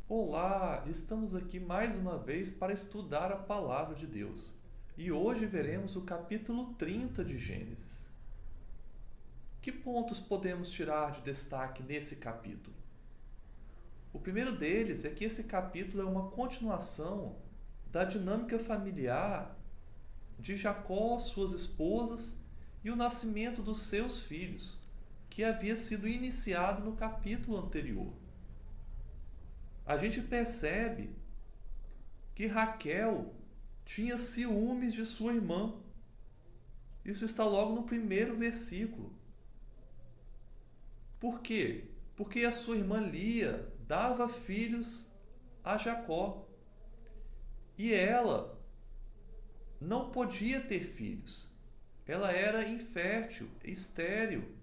Olá, estamos aqui mais uma vez para estudar a Palavra de Deus. E hoje veremos o capítulo 30 de Gênesis. Que pontos podemos tirar de destaque nesse capítulo? O primeiro deles é que esse capítulo é uma continuação da dinâmica familiar de Jacó, suas esposas e o nascimento dos seus filhos, que havia sido iniciado no capítulo anterior. A gente percebe que Raquel tinha ciúmes de sua irmã. Isso está logo no primeiro versículo. Por quê? Porque a sua irmã Lia dava filhos a Jacó e ela não podia ter filhos. Ela era infértil, estéril.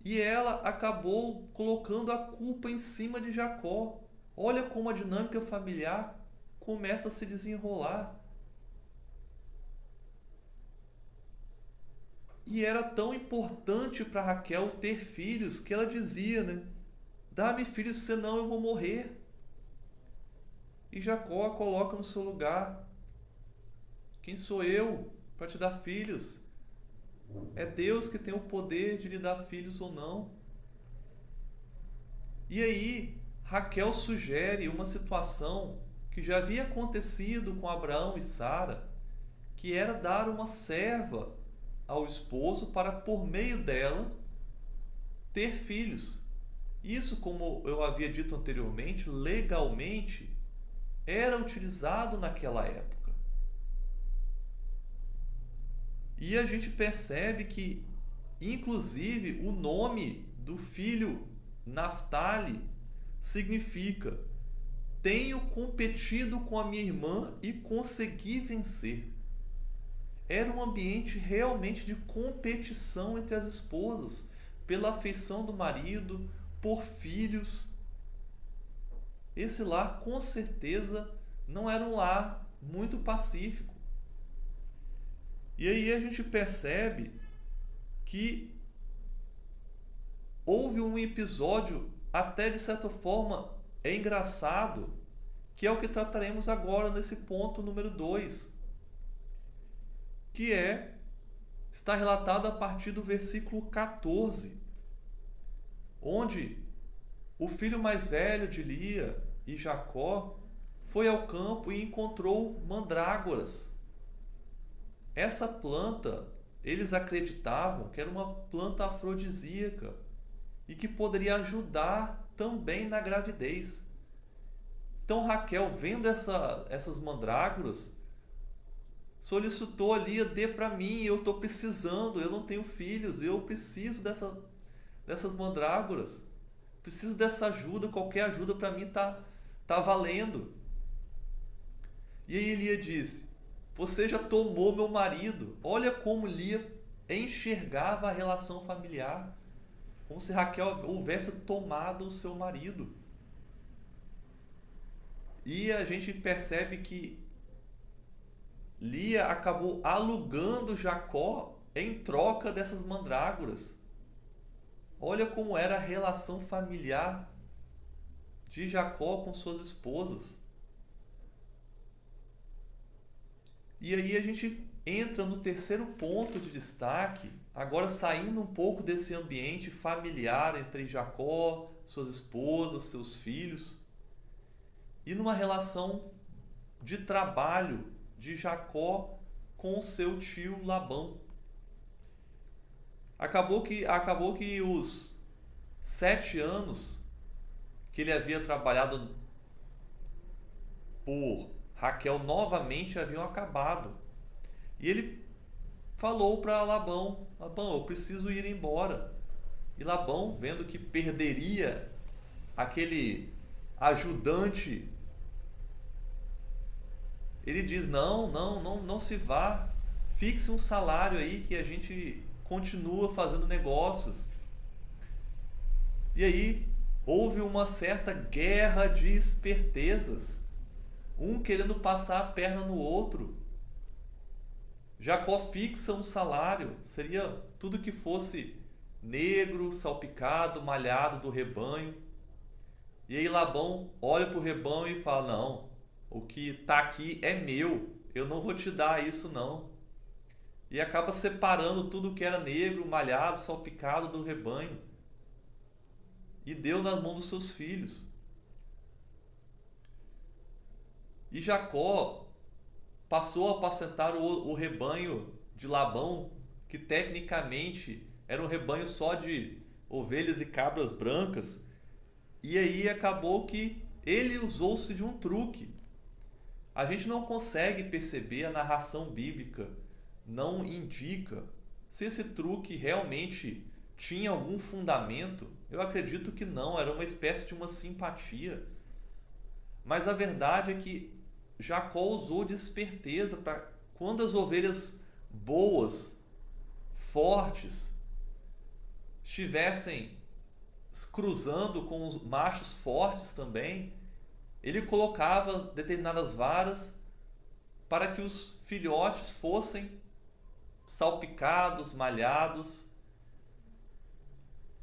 E ela acabou colocando a culpa em cima de Jacó. Olha como a dinâmica familiar começa a se desenrolar. E era tão importante para Raquel ter filhos que ela dizia, né? Dá-me filhos, senão eu vou morrer. E Jacó a coloca no seu lugar. Quem sou eu para te dar filhos? É Deus que tem o poder de lhe dar filhos ou não. E aí, Raquel sugere uma situação que já havia acontecido com Abraão e Sara, que era dar uma serva ao esposo para, por meio dela, ter filhos. Isso, como eu havia dito anteriormente, legalmente era utilizado naquela época. E a gente percebe que, inclusive, o nome do filho Naftali significa: tenho competido com a minha irmã e consegui vencer. Era um ambiente realmente de competição entre as esposas, pela afeição do marido, por filhos. Esse lar, com certeza, não era um lar muito pacífico. E aí a gente percebe que houve um episódio, até de certa forma, engraçado, que é o que trataremos agora nesse ponto número 2, que está relatado a partir do versículo 14, onde o filho mais velho de Lia e Jacó foi ao campo e encontrou mandrágoras. Essa planta, eles acreditavam que era uma planta afrodisíaca e que poderia ajudar também na gravidez. Então Raquel, vendo essas mandrágoras, solicitou a Lia: dê para mim, eu estou precisando, eu não tenho filhos, eu preciso dessas mandrágoras, preciso dessa ajuda, qualquer ajuda para mim tá valendo. E aí Lia disse: você já tomou meu marido. Olha como Lia enxergava a relação familiar, como se Raquel houvesse tomado o seu marido. E a gente percebe que Lia acabou alugando Jacó em troca dessas mandrágoras. Olha como era a relação familiar de Jacó com suas esposas. E aí a gente entra no terceiro ponto de destaque, agora saindo um pouco desse ambiente familiar entre Jacó, suas esposas, seus filhos, e numa relação de trabalho de Jacó com o seu tio Labão. Acabou que os 7 anos que ele havia trabalhado por Raquel novamente haviam acabado. E ele falou para Labão: Labão, eu preciso ir embora. E Labão, vendo que perderia aquele ajudante, ele diz: não se vá, fixe um salário aí que a gente continua fazendo negócios. E aí houve uma certa guerra de espertezas, um querendo passar a perna no outro. Jacó fixa um salário, seria tudo que fosse negro, salpicado, malhado do rebanho. E aí Labão olha para o rebanho e fala: não, o que está aqui é meu, eu não vou te dar isso não. E acaba separando tudo que era negro, malhado, salpicado do rebanho e deu nas mãos dos seus filhos. E Jacó passou a apacentar o rebanho de Labão, que tecnicamente era um rebanho só de ovelhas e cabras brancas. E aí acabou que ele usou-se de um truque. A gente não consegue perceber, a narração bíblica não indica se esse truque realmente tinha algum fundamento. Eu acredito que não, era uma espécie de uma simpatia. Mas a verdade é que Jacó usou de esperteza para quando as ovelhas boas, fortes, estivessem cruzando com os machos fortes também, ele colocava determinadas varas para que os filhotes fossem salpicados, malhados.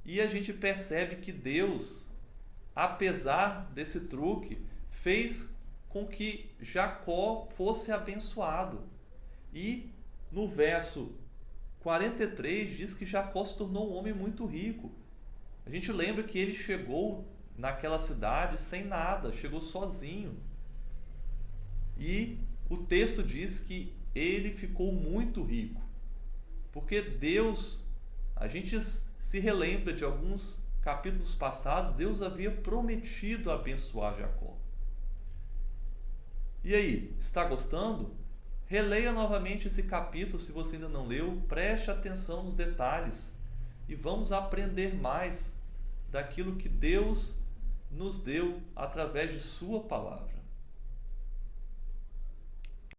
E a gente percebe que Deus, apesar desse truque, fez com que Jacó fosse abençoado. E no verso 43 diz que Jacó se tornou um homem muito rico. A gente lembra que ele chegou naquela cidade sem nada, chegou sozinho. E o texto diz que ele ficou muito rico, porque Deus, a gente se relembra de alguns capítulos passados, Deus havia prometido abençoar Jacó. E aí, está gostando? Releia novamente esse capítulo se você ainda não leu, preste atenção nos detalhes e vamos aprender mais daquilo que Deus nos deu através de sua palavra.